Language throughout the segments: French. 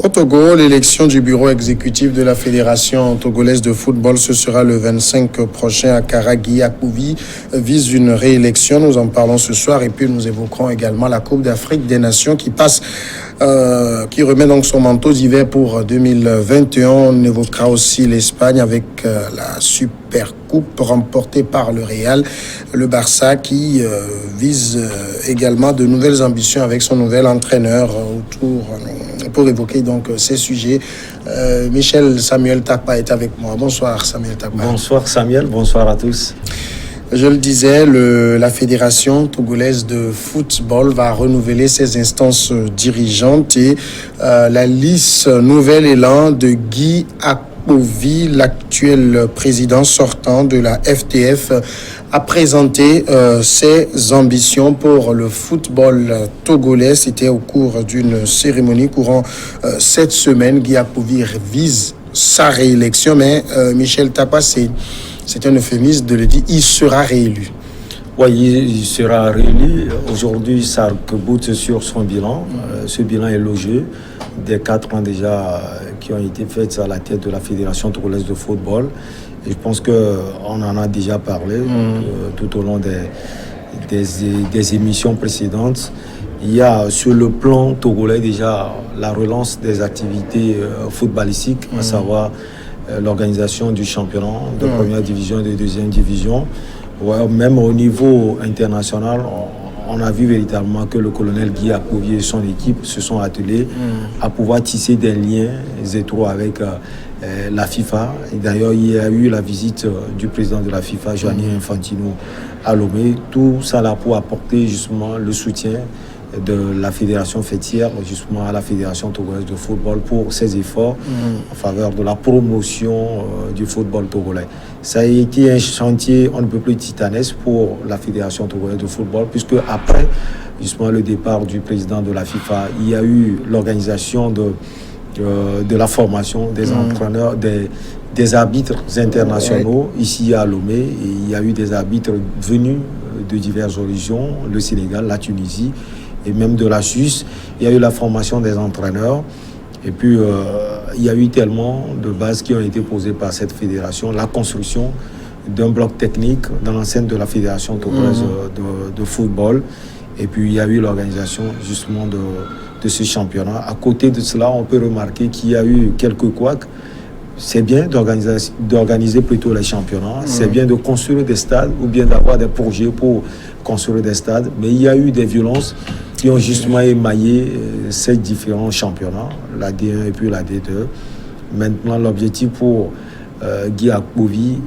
Au Togo, l'élection du bureau exécutif de la Fédération togolaise de football, ce sera le 25 prochain à Karagui. Akouvi vise une réélection. Nous en parlons ce soir et puis nous évoquerons également la Coupe d'Afrique des Nations qui passe, qui remet donc son manteau d'hiver pour 2021. On évoquera aussi l'Espagne avec la Super Coupe remportée par le Real, le Barça qui vise également de nouvelles ambitions avec son nouvel entraîneur autour pour évoquer donc ces sujets. Michel Samuel Takpa est avec moi. Bonsoir Samuel Takpa. Bonsoir Samuel, bonsoir à tous. Je le disais, la Fédération togolaise de football va renouveler ses instances dirigeantes et la liste Nouvel Élan de Guy Akpovi, l'actuel président sortant de la FTF, a présenté ses ambitions pour le football togolais. C'était au cours d'une cérémonie courant cette semaine. Guy Akpovi vise sa réélection, mais Michel Takpa, c'est un euphémisme de le dire, il sera réélu. Oui, il sera réélu. Aujourd'hui, ça arc-boute sur son bilan. Ce bilan est logé des 4 ans déjà qui ont été faits à la tête de la Fédération togolaise de football. Et je pense qu'on en a déjà parlé tout au long des émissions précédentes. Il y a sur le plan togolais déjà la relance des activités footballistiques, à savoir l'organisation du championnat de première division et de deuxième division. Ouais, même au niveau international, on a vu véritablement que le colonel Guy Akpovi et son équipe se sont attelés à pouvoir tisser des liens étroits avec la FIFA. Et d'ailleurs, il y a eu la visite du président de la FIFA, Gianni Infantino, à Lomé. Tout ça là pour apporter justement le soutien de la fédération fêtière, justement à la Fédération togolaise de football pour ses efforts en faveur de la promotion du football togolais. Ça a été un chantier on ne peut plus titanesque pour la Fédération togolaise de football, puisque après justement le départ du président de la FIFA, il y a eu l'organisation de la formation des entraîneurs, des arbitres internationaux ici à Lomé. Et il y a eu des arbitres venus de diverses horizons, le Sénégal, la Tunisie et même de la Suisse. Il y a eu la formation des entraîneurs. Et puis, il y a eu tellement de bases qui ont été posées par cette fédération. La construction d'un bloc technique dans l'enceinte de la Fédération togolaise de football. Et puis, il y a eu l'organisation justement de ce championnat. À côté de cela, on peut remarquer qu'il y a eu quelques couacs. C'est bien d'organiser plutôt les championnats. C'est bien de construire des stades ou bien d'avoir des projets pour construire des stades. Mais il y a eu des violences qui ont justement émaillé ces différents championnats, la D1 et puis la D2. Maintenant, l'objectif pour Guy Akpovi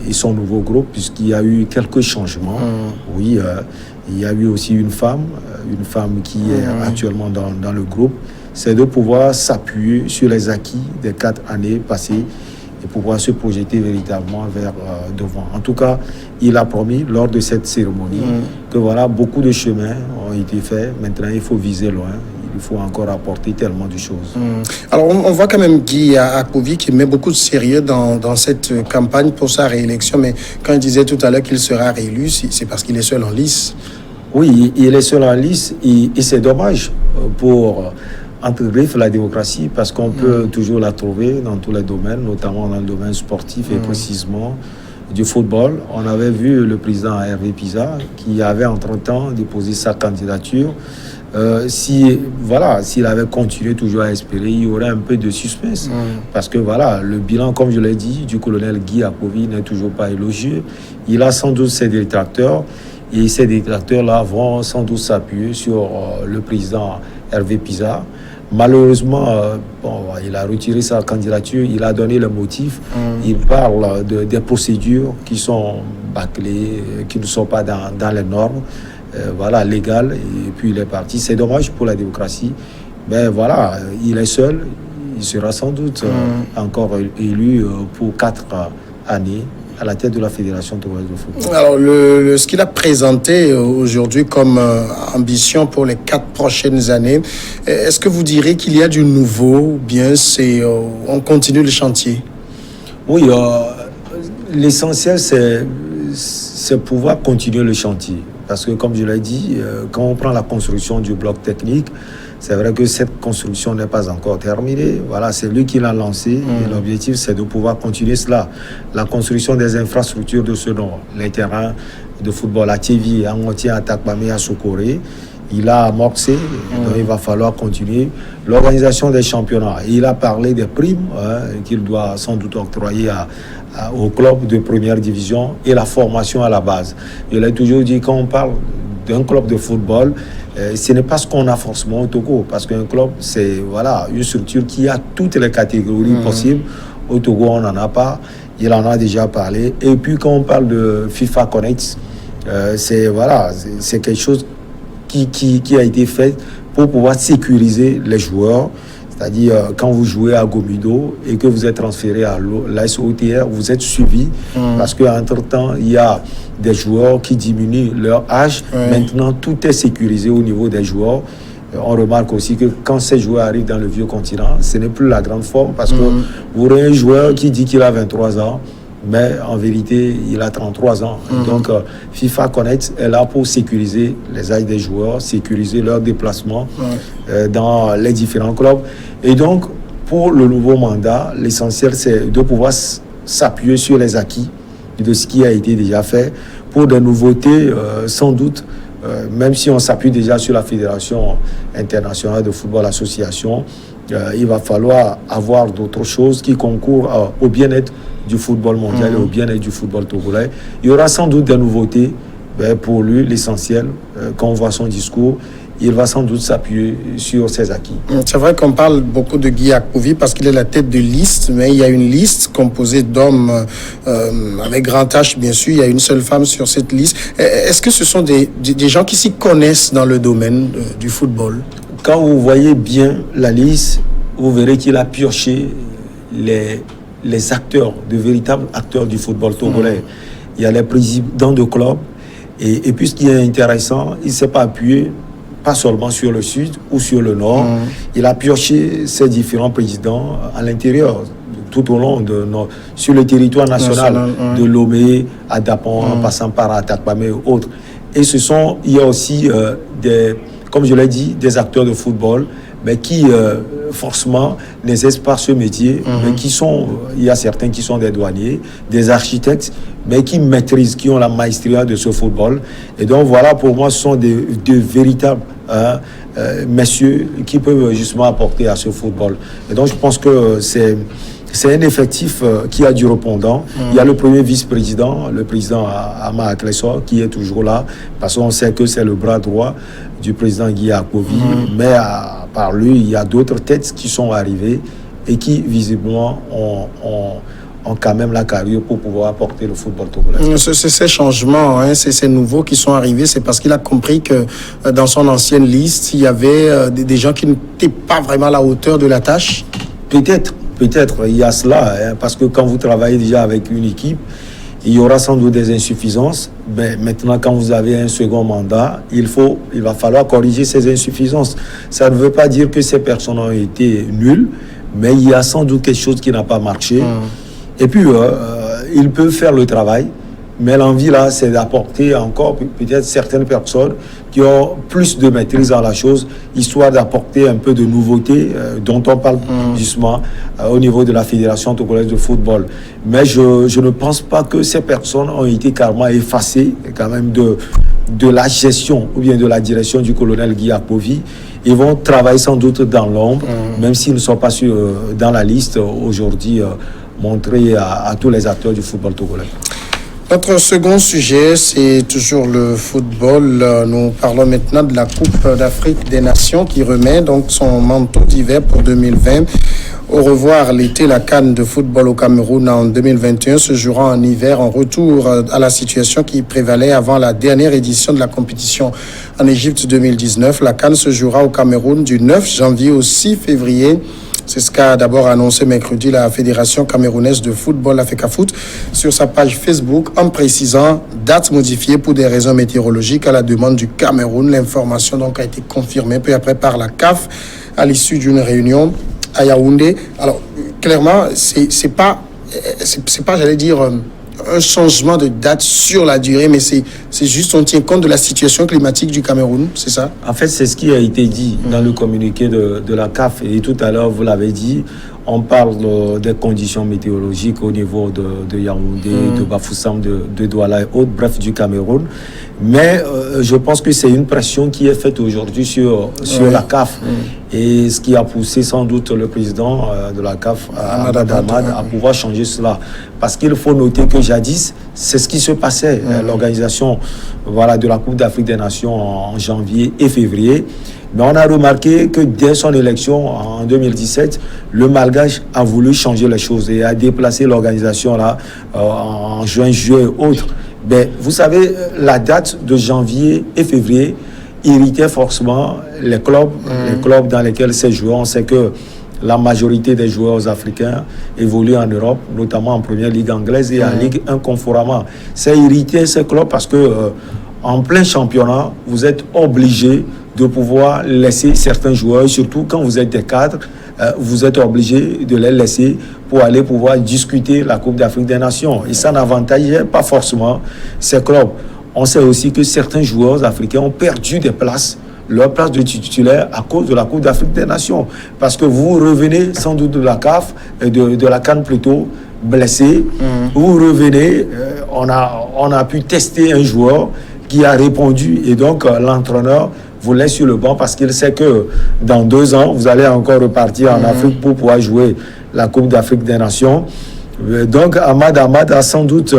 et son nouveau groupe, puisqu'il y a eu quelques changements. Oui, il y a eu aussi une femme qui est actuellement dans le groupe. C'est de pouvoir s'appuyer sur les acquis des 4 années passées et pouvoir se projeter véritablement vers devant. En tout cas, il a promis lors de cette cérémonie que voilà, beaucoup de chemins ont été faits. Maintenant, il faut viser loin. Il faut encore apporter tellement de choses. Alors, on voit quand même Guy Akpovi qui met beaucoup de sérieux dans cette campagne pour sa réélection. Mais quand il disait tout à l'heure qu'il sera réélu, c'est parce qu'il est seul en lice. Oui, il est seul en lice et c'est dommage pour entrer la démocratie parce qu'on peut toujours la trouver dans tous les domaines, notamment dans le domaine sportif et précisément du football. On avait vu le président Hervé Pisa qui avait entre-temps déposé sa candidature. S'il avait continué toujours à espérer, il y aurait un peu de suspense. Parce que voilà, le bilan, comme je l'ai dit, du colonel Guy Akpovi n'est toujours pas élogieux. Il a sans doute ses détracteurs et ces détracteurs-là vont sans doute s'appuyer sur le président Hervé Pisa. Malheureusement, il a retiré sa candidature, il a donné le motif. Il parle des procédures qui sont bâclées, qui ne sont pas dans les normes légales, et puis il est parti. C'est dommage pour la démocratie. Mais voilà, il est seul, il sera sans doute encore élu pour 4 années à la tête de la Fédération togolaise de football. Alors, ce qu'il a présenté aujourd'hui comme ambition pour les 4 prochaines années, est-ce que vous direz qu'il y a du nouveau ou bien on continue le chantier? Oui, l'essentiel, c'est pouvoir continuer le chantier. Parce que, comme je l'ai dit, quand on prend la construction du bloc technique, C'est vrai que cette construction n'est pas encore terminée. Voilà, c'est lui qui l'a lancé. Et l'objectif, c'est de pouvoir continuer cela. La construction des infrastructures de ce nom, les terrains de football à Tchévi, à Ngotier, à Takpamé, à Sokoré. Il a amorcé, donc il va falloir continuer. L'organisation des championnats, il a parlé des primes qu'il doit sans doute octroyer au club de première division et la formation à la base. Il a toujours dit, quand on parle d'un club de football, ce n'est pas ce qu'on a forcément au Togo, parce qu'un club, c'est une structure qui a toutes les catégories possibles. Au Togo, on n'en a pas. Il en a déjà parlé. Et puis, quand on parle de FIFA Connect, c'est quelque chose qui a été fait pour pouvoir sécuriser les joueurs. C'est-à-dire, quand vous jouez à Gomido et que vous êtes transféré à l'AS OTR, vous êtes suivi parce qu'entre-temps, il y a des joueurs qui diminuent leur âge. Maintenant, tout est sécurisé au niveau des joueurs. On remarque aussi que quand ces joueurs arrivent dans le vieux continent, ce n'est plus la grande forme parce que vous aurez un joueur qui dit qu'il a 23 ans, mais en vérité, il a 33 ans. Donc, FIFA Connect est là pour sécuriser les âges des joueurs, sécuriser leurs déplacements dans les différents clubs. Et donc, pour le nouveau mandat, l'essentiel, c'est de pouvoir s'appuyer sur les acquis de ce qui a été déjà fait. Pour des nouveautés, sans doute, même si on s'appuie déjà sur la Fédération internationale de football association, il va falloir avoir d'autres choses qui concourent au bien-être du football mondial et au bien-être du football togolais. Il y aura sans doute des nouveautés. Pour lui, l'essentiel, quand on voit son discours, il va sans doute s'appuyer sur ses acquis. C'est vrai qu'on parle beaucoup de Guy Akpovi parce qu'il est la tête de liste, mais il y a une liste composée d'hommes avec grand H, bien sûr. Il y a une seule femme sur cette liste. Est-ce que ce sont des gens qui s'y connaissent dans le domaine du football? Quand vous voyez bien la liste, vous verrez qu'il a pioché les acteurs, de véritables acteurs du football togolais. Il y a les présidents de clubs. Et puis, ce qui est intéressant, il ne s'est pas appuyé pas seulement sur le sud ou sur le nord. Il a pioché ces différents présidents à l'intérieur, tout au long sur le territoire national, de Lomé à Dapon, en passant par Atakpamé et autres. Et il y a aussi comme je l'ai dit, des acteurs de football, mais qui forcément n'exercent pas ce métier, mais il y a certains qui sont des douaniers, des architectes, mais qui maîtrisent, qui ont la maestria de ce football. Et donc voilà, pour moi, ce sont de véritables messieurs qui peuvent justement apporter à ce football. Et donc je pense que c'est un effectif qui a du répondant. Il y a le premier vice-président, le président Ama Aklesor, qui est toujours là, parce qu'on sait que c'est le bras droit du président Guy Akpovi. Mais par lui, il y a d'autres têtes qui sont arrivées et qui, visiblement, ont quand même la carrure pour pouvoir apporter le football togolais. Ces changements, ces nouveaux qui sont arrivés, c'est parce qu'il a compris que dans son ancienne liste, il y avait des gens qui n'étaient pas vraiment à la hauteur de la tâche. Peut-être, il y a cela, parce que quand vous travaillez déjà avec une équipe, il y aura sans doute des insuffisances. Mais maintenant, quand vous avez un second mandat, il va falloir corriger ces insuffisances. Ça ne veut pas dire que ces personnes ont été nulles, mais il y a sans doute quelque chose qui n'a pas marché. Et puis, ils peuvent faire le travail, mais l'envie là, c'est d'apporter encore peut-être certaines personnes qui ont plus de maîtrise dans la chose, histoire d'apporter un peu de nouveauté dont on parle justement au niveau de la Fédération togolaise de football. Mais je ne pense pas que ces personnes ont été carrément effacées quand même de la gestion ou bien de la direction du colonel Guy Akpovi. Ils vont travailler sans doute dans l'ombre, même s'ils ne sont pas dans la liste aujourd'hui montrée à tous les acteurs du football togolais. Notre second sujet, c'est toujours le football. Nous parlons maintenant de la Coupe d'Afrique des Nations qui remet donc son manteau d'hiver pour 2020. Au revoir l'été, la CAN de football au Cameroun en 2021 se jouera en hiver, en retour à la situation qui prévalait avant la dernière édition de la compétition en Égypte 2019. La CAN se jouera au Cameroun du 9 janvier au 6 février. C'est ce qu'a d'abord annoncé mercredi la Fédération camerounaise de football, la FECAFOOT, sur sa page Facebook, en précisant date modifiée pour des raisons météorologiques à la demande du Cameroun. L'information donc a été confirmée peu après par la CAF à l'issue d'une réunion à Yaoundé. Alors clairement, c'est pas, j'allais dire un changement de date sur la durée, mais c'est juste, on tient compte de la situation climatique du Cameroun, c'est ça? En fait, c'est ce qui a été dit dans le communiqué de la CAF. Et tout à l'heure, vous l'avez dit, on parle des conditions météorologiques au niveau de Yaoundé, de Bafoussam, de Douala et autres, bref, du Cameroun. Mais je pense que c'est une pression qui est faite aujourd'hui sur la CAF. Et ce qui a poussé sans doute le président de la CAF, Ahmad Ahmad, à pouvoir changer cela. Parce qu'il faut noter que jadis, c'est ce qui se passait. L'organisation de la Coupe d'Afrique des Nations en janvier et février. Mais on a remarqué que dès son élection en 2017, le Malgache a voulu changer les choses et a déplacé l'organisation là en juin, juillet et autres. Ben, vous savez, la date de janvier et février irritait forcément les clubs dans lesquels ces joueurs. On sait que la majorité des joueurs africains évoluent en Europe, notamment en première ligue anglaise et en Ligue 1 Conforama. Ça irritait ces clubs parce que en plein championnat, vous êtes obligé de pouvoir laisser certains joueurs, surtout quand vous êtes des cadres, vous êtes obligé de les laisser pour aller pouvoir discuter la Coupe d'Afrique des Nations. Et ça n'avantageait pas forcément ces clubs. On sait aussi que certains joueurs africains ont perdu des places, leur place de titulaire à cause de la Coupe d'Afrique des Nations. Parce que vous revenez sans doute de la CAF, de la CAN plutôt, blessé. Vous revenez, on a pu tester un joueur qui a répondu et donc l'entraîneur vous laisse sur le banc parce qu'il sait que dans 2 ans, vous allez encore repartir en Afrique pour pouvoir jouer la Coupe d'Afrique des Nations. Donc Ahmad a sans doute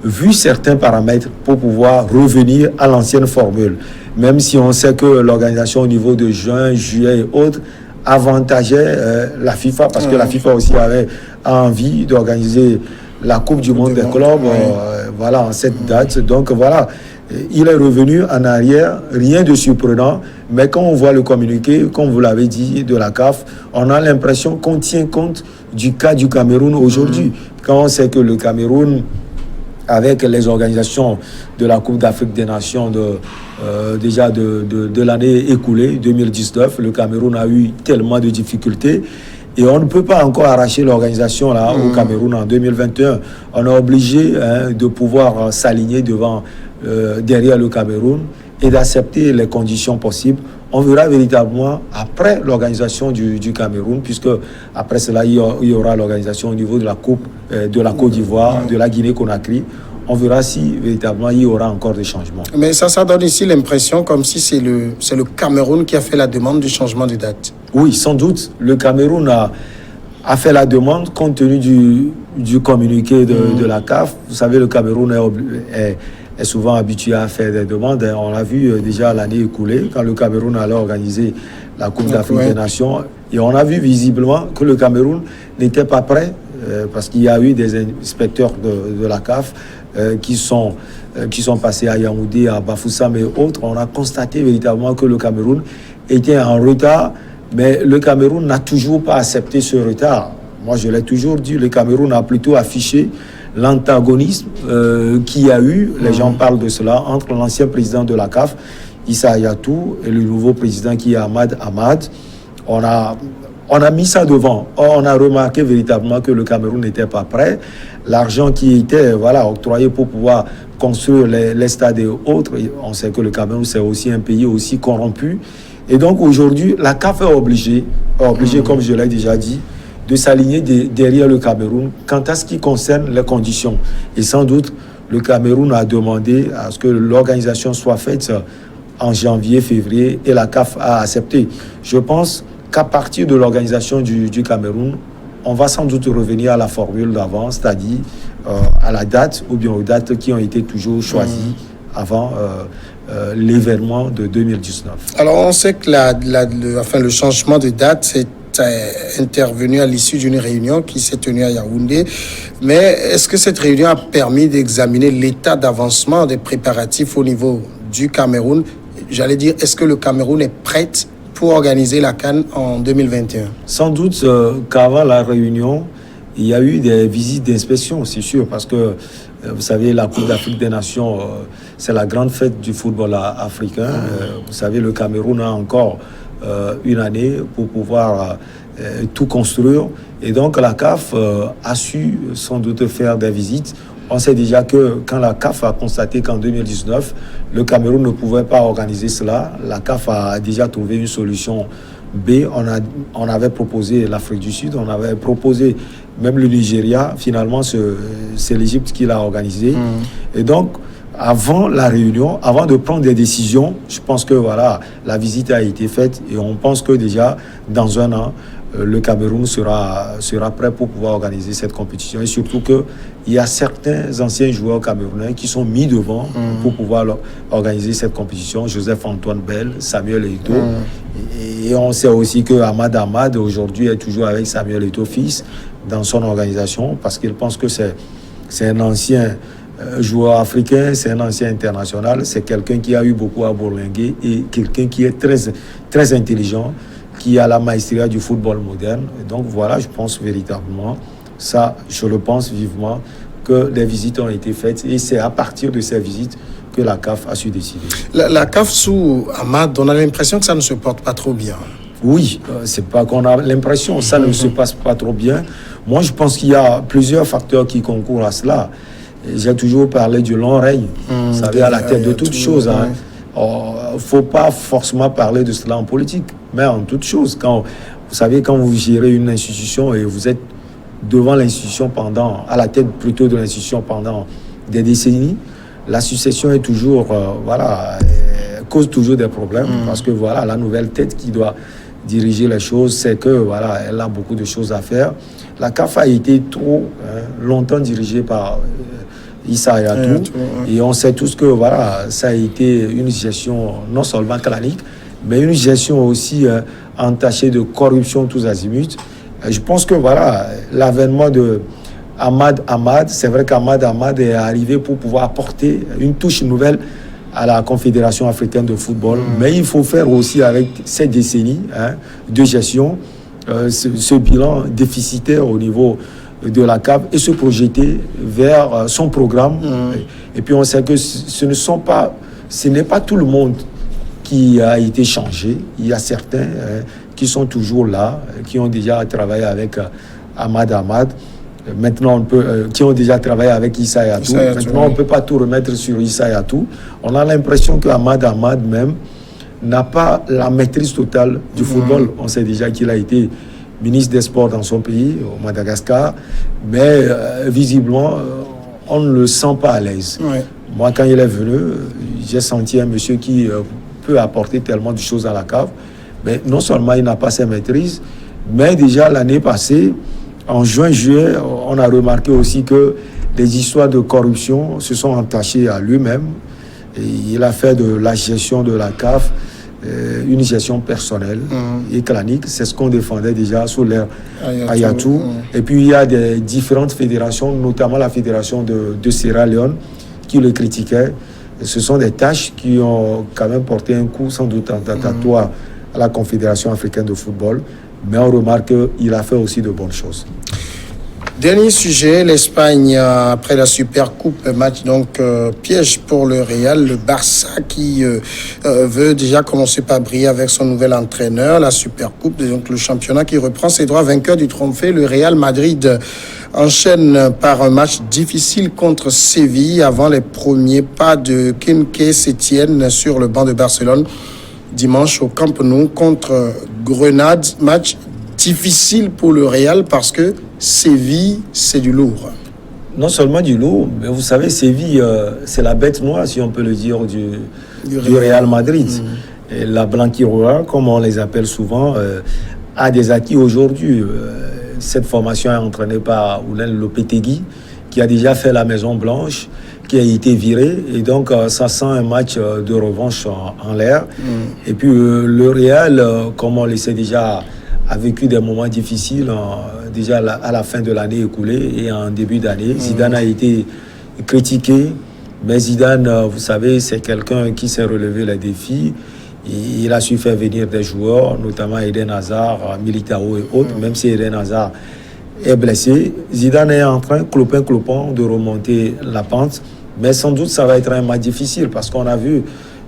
vu certains paramètres pour pouvoir revenir à l'ancienne formule. Même si on sait que l'organisation au niveau de juin, juillet et autres avantageait la FIFA parce que la FIFA aussi avait envie d'organiser la Coupe du Monde des clubs en cette date. Donc voilà. Il est revenu en arrière, rien de surprenant, mais quand on voit le communiqué, comme vous l'avez dit, de la CAF, on a l'impression qu'on tient compte du cas du Cameroun aujourd'hui. Quand on sait que le Cameroun, avec les organisations de la Coupe d'Afrique des Nations déjà de l'année écoulée, 2019, le Cameroun a eu tellement de difficultés. Et on ne peut pas encore arracher l'organisation là au Cameroun en 2021. On est obligé de pouvoir s'aligner derrière le Cameroun et d'accepter les conditions possibles. On verra véritablement après l'organisation du Cameroun, puisque après cela, il y aura l'organisation au niveau de la Coupe de la Côte d'Ivoire, de la Guinée-Conakry. On verra si véritablement il y aura encore des changements. Mais ça donne ici l'impression comme si c'est le Cameroun qui a fait la demande du changement de date. Oui, sans doute. Le Cameroun a fait la demande compte tenu du communiqué de la CAF. Vous savez, le Cameroun est souvent habitué à faire des demandes. On l'a vu déjà l'année écoulée, quand le Cameroun allait organiser la Coupe d'Afrique des Nations. Et on a vu visiblement que le Cameroun n'était pas prêt, parce qu'il y a eu des inspecteurs de la CAF qui sont passés à Yaoundé, à Bafoussam et autres. On a constaté véritablement que le Cameroun était en retard, mais le Cameroun n'a toujours pas accepté ce retard. Moi, je l'ai toujours dit, le Cameroun a plutôt affiché l'antagonisme qu'il y a eu, les gens parlent de cela, entre l'ancien président de la CAF, Issa Hayatou, et le nouveau président qui est Ahmad Ahmad. On a mis ça devant. Or, on a remarqué véritablement que le Cameroun n'était pas prêt. L'argent qui était octroyé pour pouvoir construire les stades et autres, on sait que le Cameroun, c'est aussi un pays aussi corrompu. Et donc, aujourd'hui, la CAF est obligée, comme je l'ai déjà dit, de s'aligner derrière le Cameroun quant à ce qui concerne les conditions. Et sans doute, le Cameroun a demandé à ce que l'organisation soit faite en janvier, février, et la CAF a accepté. Je pense qu'à partir de l'organisation du Cameroun, on va sans doute revenir à la formule d'avant, c'est-à-dire à la date ou bien aux dates qui ont été toujours choisies avant l'événement de 2019. Alors, on sait que le changement de date, c'est intervenu à l'issue d'une réunion qui s'est tenue à Yaoundé. Mais est-ce que cette réunion a permis d'examiner l'état d'avancement des préparatifs au niveau du Cameroun? J'allais dire, est-ce que le Cameroun est prêt pour organiser la CAN en 2021? Sans doute qu'avant la réunion, il y a eu des visites d'inspection, c'est sûr, parce que vous savez, la Coupe d'Afrique des Nations, c'est la grande fête du football africain. Vous savez, le Cameroun a encore une année pour pouvoir tout construire. Et donc, la CAF a su sans doute faire des visites On sait déjà que quand la CAF a constaté qu'en 2019, le Cameroun ne pouvait pas organiser cela, la CAF a déjà trouvé une solution B. On avait proposé l'Afrique du Sud, on avait proposé même le Nigeria. Finalement, c'est l'Égypte qui l'a organisé. Et donc, avant la réunion, avant de prendre des décisions, je pense que voilà, la visite a été faite et on pense que déjà, dans un an, le Cameroun sera prêt pour pouvoir organiser cette compétition. Et surtout qu'il y a certains anciens joueurs camerounais qui sont mis devant pour pouvoir organiser cette compétition. Joseph-Antoine Bell, Samuel Eto'o. Et on sait aussi que Ahmad aujourd'hui est toujours avec Samuel Eto'o fils dans son organisation parce qu'il pense que c'est un ancien joueur africain, c'est un ancien international, c'est quelqu'un qui a eu beaucoup à bourlinguer et quelqu'un qui est très, très intelligent, qui a la maestria du football moderne. Et donc voilà, je pense véritablement, ça, je le pense vivement, que les visites ont été faites et c'est à partir de ces visites que la CAF a su décider. La CAF sous Ahmad, on a l'impression que ça ne se porte pas trop bien. Oui, c'est pas qu'on a l'impression, ça ne se passe pas trop bien. Moi, je pense qu'il y a plusieurs facteurs qui concourent à cela. J'ai toujours parlé du long règne, vous savez, à la tête de toutes choses. Il ne faut pas forcément parler de cela en politique, mais en toute chose. Vous savez, quand vous gérez une institution et vous êtes devant l'institution à la tête plutôt de l'institution pendant des décennies, la succession est toujours, cause toujours des problèmes parce que voilà, la nouvelle tête qui doit diriger les choses, c'est que voilà, elle a beaucoup de choses à faire. La CAF a été trop longtemps dirigée par Issa Hayatou et on sait tous que voilà, ça a été une gestion non seulement clanique, mais une gestion aussi entachée de corruption tous azimuts. Je pense que voilà, l'avènement de Ahmad, c'est vrai qu'Ahmad est arrivé pour pouvoir apporter une touche nouvelle à la Confédération africaine de football. Mais il faut faire aussi avec cette décennie de gestion, ce bilan déficitaire au niveau de la CAF et se projeter vers son programme. Et puis on sait que ce n'est pas tout le monde qui a été changé. Il y a certains qui sont toujours là, qui ont déjà travaillé avec Ahmad. Maintenant, qui ont déjà travaillé avec Issa Hayatou. Maintenant, on ne peut pas tout remettre sur Issa Hayatou. On a l'impression que Ahmad même n'a pas la maîtrise totale du football. On sait déjà qu'il a été ministre des Sports dans son pays, au Madagascar, mais visiblement, on ne le sent pas à l'aise. Moi, quand il est venu, j'ai senti un monsieur qui peut apporter tellement de choses à la CAF, mais non seulement il n'a pas sa maîtrise, mais déjà l'année passée, en juin-juillet, on a remarqué aussi que les histoires de corruption se sont entachées à lui-même. Et il a fait de la gestion de la CAF une gestion personnelle et clanique. C'est ce qu'on défendait déjà sous l'ère Hayatou. Et puis il y a des différentes fédérations, notamment la fédération de Sierra Leone, qui le critiquait. Et ce sont des tâches qui ont quand même porté un coup sans doute attentatoire à la Confédération africaine de football. Mais on remarque qu'il a fait aussi de bonnes choses. Dernier sujet, l'Espagne, après la Super Coupe, match donc piège pour le Real, le Barça qui veut déjà commencer par briller avec son nouvel entraîneur, la Super Coupe, donc le championnat qui reprend ses droits, vainqueur du trophée. Le Real Madrid enchaîne par un match difficile contre Séville avant les premiers pas de Quique Setién sur le banc de Barcelone dimanche au Camp Nou contre Grenade. Match difficile pour le Real parce que Séville, c'est du lourd. Non seulement du lourd, mais vous savez, Séville, c'est la bête noire, si on peut le dire, du Real Madrid. Et la Blanquiroa, comme on les appelle souvent, a des acquis aujourd'hui. Cette formation est entraînée par Oulin Lopetegui, qui a déjà fait la Maison Blanche, qui a été viré. Et donc, ça sent un match de revanche en l'air. Et puis, le Real, comme on le sait déjà, a vécu des moments difficiles déjà à la fin de l'année écoulée et en début d'année. Zidane a été critiqué, mais Zidane, vous savez, c'est quelqu'un qui s'est relevé les défis. Il a su faire venir des joueurs, notamment Eden Hazard, Militao et autres, même si Eden Hazard est blessé. Zidane est en train, clopin, de remonter la pente, mais sans doute ça va être un match difficile parce qu'on a vu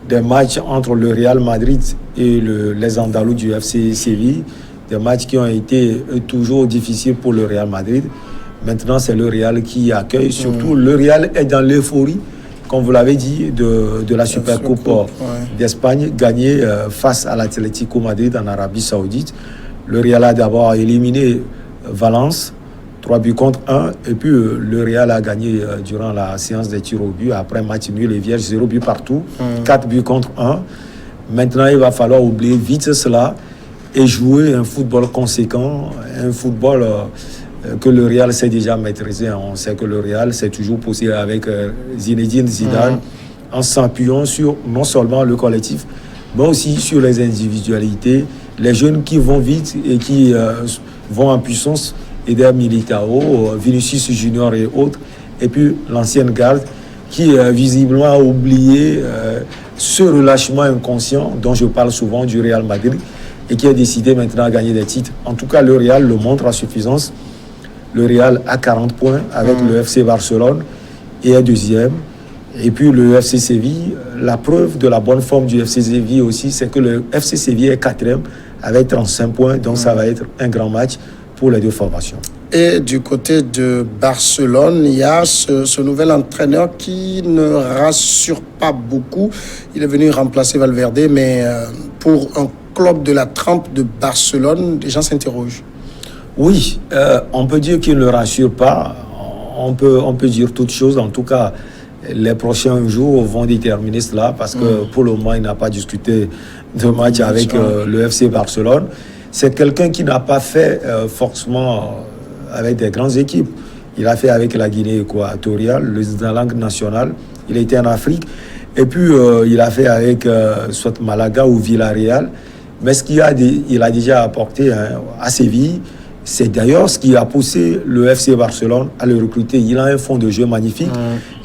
des matchs entre le Real Madrid et les Andalous du FC Séville, des matchs qui ont été toujours difficiles pour le Real Madrid. Maintenant, c'est le Real qui accueille. Surtout, le Real est dans l'euphorie, comme vous l'avez dit, de la Supercoupe d'Espagne, gagnée face à l'Atlético Madrid en Arabie Saoudite. Le Real a d'abord éliminé Valence, 3 buts contre 1. Et puis, le Real a gagné durant la séance des tirs au but. Après match nul et vierge, 0 but partout, 4 buts contre 1. Maintenant, il va falloir oublier vite cela et jouer un football conséquent, un football que le Real sait déjà maîtriser. On sait que le Real s'est toujours posé avec Zinedine Zidane en s'appuyant sur non seulement le collectif, mais aussi sur les individualités, les jeunes qui vont vite et qui vont en puissance, Eder Militao, Vinicius Junior et autres, et puis l'ancienne garde qui visiblement a oublié ce relâchement inconscient dont je parle souvent du Real Madrid et qui a décidé maintenant à gagner des titres. En tout cas, le Real le montre à suffisance. Le Real a 40 points avec le FC Barcelone et est deuxième. Et puis le FC Séville, la preuve de la bonne forme du FC Séville aussi, c'est que le FC Séville est quatrième avec 35 points. Donc ça va être un grand match pour les deux formations. Et du côté de Barcelone, il y a ce nouvel entraîneur qui ne rassure pas beaucoup. Il est venu remplacer Valverde, mais pour un club de la trempe de Barcelone, les gens s'interrogent. Oui, on peut dire qu'il ne rassure pas. On peut dire toutes choses. En tout cas, les prochains jours vont déterminer cela parce que pour le moment, il n'a pas discuté de match avec le FC Barcelone. C'est quelqu'un qui n'a pas fait forcément avec des grandes équipes. Il a fait avec la Guinée équatoriale, la langue nationale. Il a été en Afrique. Et puis, il a fait avec soit Malaga ou Villarreal. Mais ce qu'il a déjà apporté à Séville, c'est d'ailleurs ce qui a poussé le FC Barcelone à le recruter. Il a un fond de jeu magnifique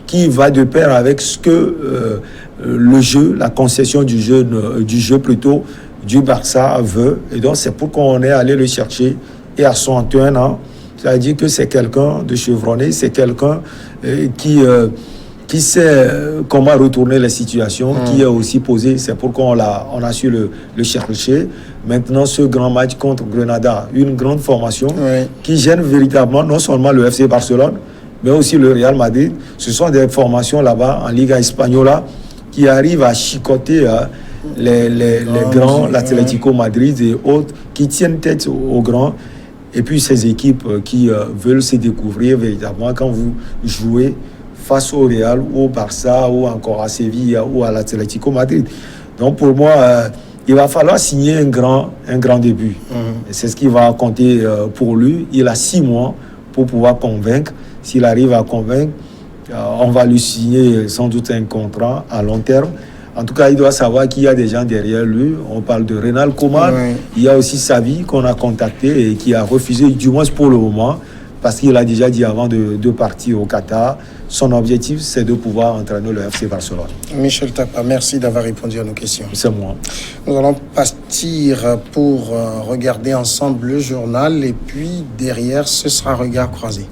qui va de pair avec ce que le jeu, la concession du jeu plutôt, du Barça veut. Et donc, c'est pourquoi on est allé le chercher. Et à 61 ans, ça veut dire que c'est quelqu'un de chevronné, c'est quelqu'un qui sait comment retourner les situations, qui est aussi posé. C'est pourquoi on a su le chercher. Maintenant, ce grand match contre Grenada, une grande formation qui gêne véritablement non seulement le FC Barcelone, mais aussi le Real Madrid. Ce sont des formations là-bas en Liga Española qui arrivent à chicoter les grands, l'Atlético Madrid et autres, qui tiennent tête aux grands. Et puis ces équipes qui veulent se découvrir véritablement quand vous jouez face au Real ou au Barça ou encore à Séville ou à l'Atlético Madrid. Donc pour moi, il va falloir signer un grand début. C'est ce qui va compter pour lui. Il a 6 mois pour pouvoir convaincre. S'il arrive à convaincre, on va lui signer sans doute un contrat à long terme. En tout cas, il doit savoir qu'il y a des gens derrière lui. On parle de Ronald Koeman. Il y a aussi Xavi qu'on a contacté et qui a refusé, du moins pour le moment, parce qu'il a déjà dit avant de partir au Qatar, son objectif, c'est de pouvoir entraîner le FC Barcelone. Michel Tapa, merci d'avoir répondu à nos questions. C'est moi. Nous allons partir pour regarder ensemble le journal et puis derrière, ce sera Regard croisé.